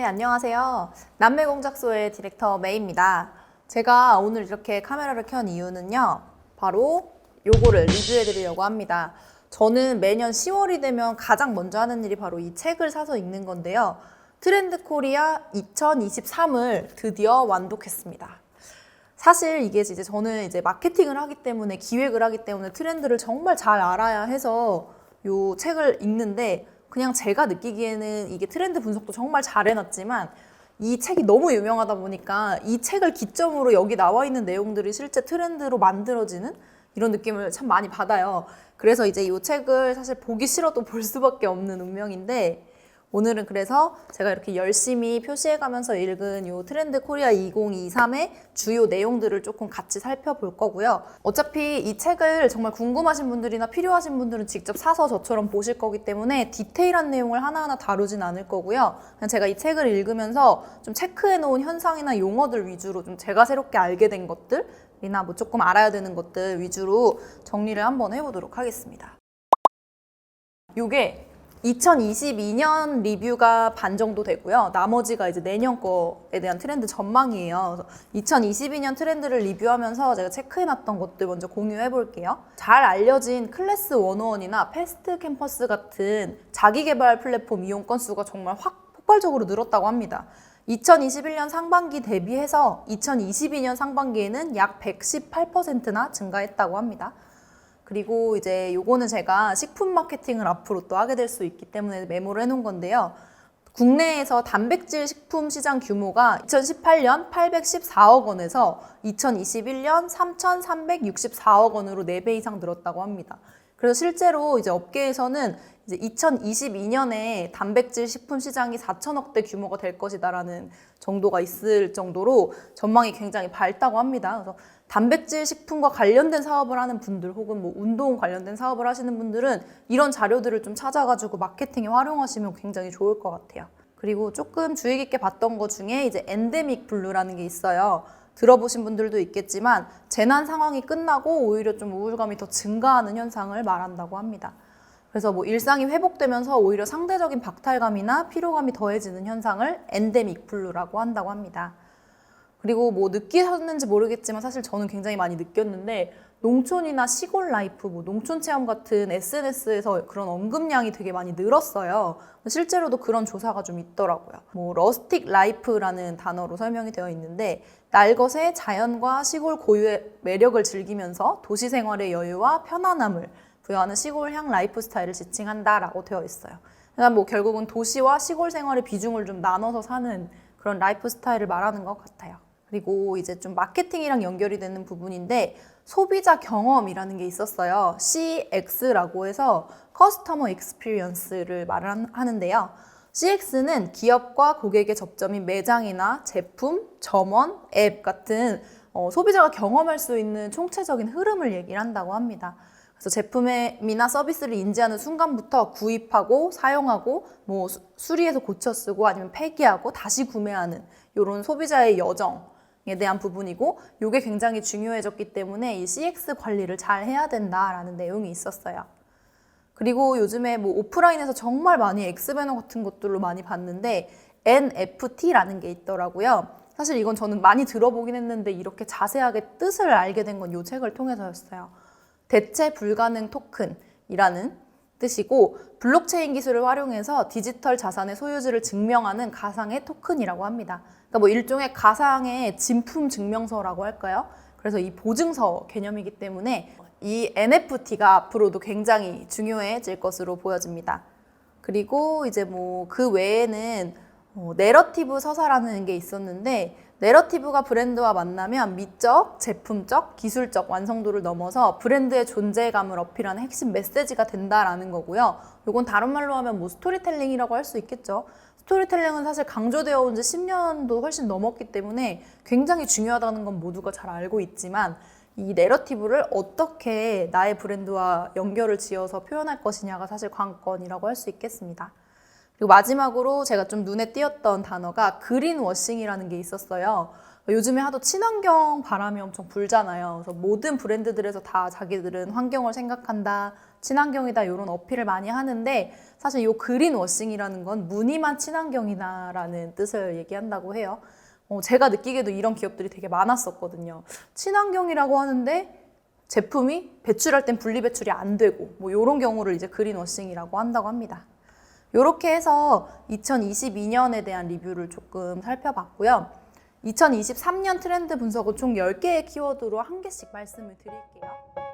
안녕하세요. 남매공작소의 디렉터 메이입니다. 제가 오늘 이렇게 카메라를 켠 이유는요. 바로 요거를 리뷰해 드리려고 합니다. 저는 매년 10월이 되면 가장 먼저 하는 일이 바로 이 책을 사서 읽는 건데요. 트렌드 코리아 2023을 드디어 완독했습니다. 사실 이게 이제 저는 이제 마케팅을 하기 때문에, 기획을 하기 때문에 트렌드를 정말 잘 알아야 해서 요 책을 읽는데, 그냥 제가 느끼기에는 이게 트렌드 분석도 정말 잘 해놨지만 이 책이 너무 유명하다 보니까 이 책을 기점으로 여기 나와 있는 내용들이 실제 트렌드로 만들어지는 이런 느낌을 참 많이 받아요. 그래서 이제 이 책을 사실 보기 싫어도 볼 수밖에 없는 운명인데, 오늘은 그래서 제가 이렇게 열심히 표시해가면서 읽은 이 트렌드 코리아 2023의 주요 내용들을 조금 같이 살펴볼 거고요. 어차피 이 책을 정말 궁금하신 분들이나 필요하신 분들은 직접 사서 저처럼 보실 거기 때문에 디테일한 내용을 하나하나 다루진 않을 거고요. 그냥 제가 이 책을 읽으면서 좀 체크해 놓은 현상이나 용어들 위주로 좀 제가 새롭게 알게 된 것들이나 뭐 조금 알아야 되는 것들 위주로 정리를 한번 해보도록 하겠습니다. 요게 2022년 리뷰가 반 정도 되고요. 나머지가 이제 내년 거에 대한 트렌드 전망이에요. 그래서 2022년 트렌드를 리뷰하면서 제가 체크해놨던 것들 먼저 공유해 볼게요. 잘 알려진 클래스 101이나 패스트 캠퍼스 같은 자기개발 플랫폼 이용 건수가 정말 확 폭발적으로 늘었다고 합니다. 2021년 상반기 대비해서 2022년 상반기에는 약 118%나 증가했다고 합니다. 그리고 이제 요거는 제가 식품 마케팅을 앞으로 또 하게 될 수 있기 때문에 메모를 해놓은 건데요. 국내에서 단백질 식품 시장 규모가 2018년 814억 원에서 2021년 3,364억 원으로 4배 이상 늘었다고 합니다. 그래서 실제로 이제 업계에서는 이제 2022년에 단백질 식품 시장이 4천억대 규모가 될 것이다라는 정도가 있을 정도로 전망이 굉장히 밝다고 합니다. 그래서 단백질 식품과 관련된 사업을 하는 분들 혹은 뭐 운동 관련된 사업을 하시는 분들은 이런 자료들을 좀 찾아가지고 마케팅에 활용하시면 굉장히 좋을 것 같아요. 그리고 조금 주의 깊게 봤던 것 중에 이제 엔데믹 블루라는 게 있어요. 들어보신 분들도 있겠지만 재난 상황이 끝나고 오히려 좀 우울감이 더 증가하는 현상을 말한다고 합니다. 그래서 뭐 일상이 회복되면서 오히려 상대적인 박탈감이나 피로감이 더해지는 현상을 엔데믹 블루라고 한다고 합니다. 그리고 뭐 느끼셨는지 모르겠지만 사실 저는 굉장히 많이 느꼈는데, 농촌이나 시골 라이프, 뭐 농촌 체험 같은 SNS에서 그런 언급량이 되게 많이 늘었어요. 실제로도 그런 조사가 좀 있더라고요. 뭐 러스틱 라이프라는 단어로 설명이 되어 있는데, 날것의 자연과 시골 고유의 매력을 즐기면서 도시 생활의 여유와 편안함을 부여하는 시골향 라이프 스타일을 지칭한다라고 되어 있어요. 그러니까 뭐 결국은 도시와 시골 생활의 비중을 좀 나눠서 사는 그런 라이프 스타일을 말하는 것 같아요. 그리고 이제 좀 마케팅이랑 연결이 되는 부분인데, 소비자 경험이라는 게 있었어요. CX라고 해서 커스터머 익스피리언스를 말을 하는데요. CX는 기업과 고객의 접점인 매장이나 제품, 점원, 앱 같은 소비자가 경험할 수 있는 총체적인 흐름을 얘기를 한다고 합니다. 그래서 제품이나 서비스를 인지하는 순간부터 구입하고 사용하고 뭐 수리해서 고쳐 쓰고 아니면 폐기하고 다시 구매하는 이런 소비자의 여정에 대한 부분이고, 이게 굉장히 중요해졌기 때문에 이 CX 관리를 잘 해야 된다라는 내용이 있었어요. 그리고 요즘에 뭐 오프라인에서 정말 많이 엑스배너 같은 것들로 많이 봤는데 NFT라는 게 있더라고요. 사실 이건 저는 많이 들어보긴 했는데 이렇게 자세하게 뜻을 알게 된 건 이 책을 통해서였어요. 대체 불가능 토큰이라는 뜻이고, 블록체인 기술을 활용해서 디지털 자산의 소유주를 증명하는 가상의 토큰이라고 합니다. 그러니까 뭐 일종의 가상의 진품 증명서라고 할까요? 그래서 이 보증서 개념이기 때문에 이 NFT가 앞으로도 굉장히 중요해질 것으로 보여집니다. 그리고 이제 뭐 그 외에는 내러티브 서사라는 게 있었는데, 내러티브가 브랜드와 만나면 미적, 제품적, 기술적 완성도를 넘어서 브랜드의 존재감을 어필하는 핵심 메시지가 된다라는 거고요. 이건 다른 말로 하면 뭐 스토리텔링이라고 할 수 있겠죠. 스토리텔링은 사실 강조되어 온 지 10년도 훨씬 넘었기 때문에 굉장히 중요하다는 건 모두가 잘 알고 있지만, 이 내러티브를 어떻게 나의 브랜드와 연결을 지어서 표현할 것이냐가 사실 관건이라고 할 수 있겠습니다. 그리고 마지막으로 제가 좀 눈에 띄었던 단어가 그린워싱이라는 게 있었어요. 요즘에 하도 친환경 바람이 엄청 불잖아요. 그래서 모든 브랜드들에서 다 자기들은 환경을 생각한다, 친환경이다 이런 어필을 많이 하는데 사실 이 그린워싱이라는 건 무늬만 친환경이다라는 뜻을 얘기한다고 해요. 제가 느끼기에도 이런 기업들이 되게 많았었거든요. 친환경이라고 하는데 제품이 배출할 땐 분리배출이 안 되고 뭐 이런 경우를 이제 그린워싱이라고 한다고 합니다. 이렇게 해서 2022년에 대한 리뷰를 조금 살펴봤고요. 2023년 트렌드 분석은 총 10개의 키워드로 한 개씩 말씀을 드릴게요.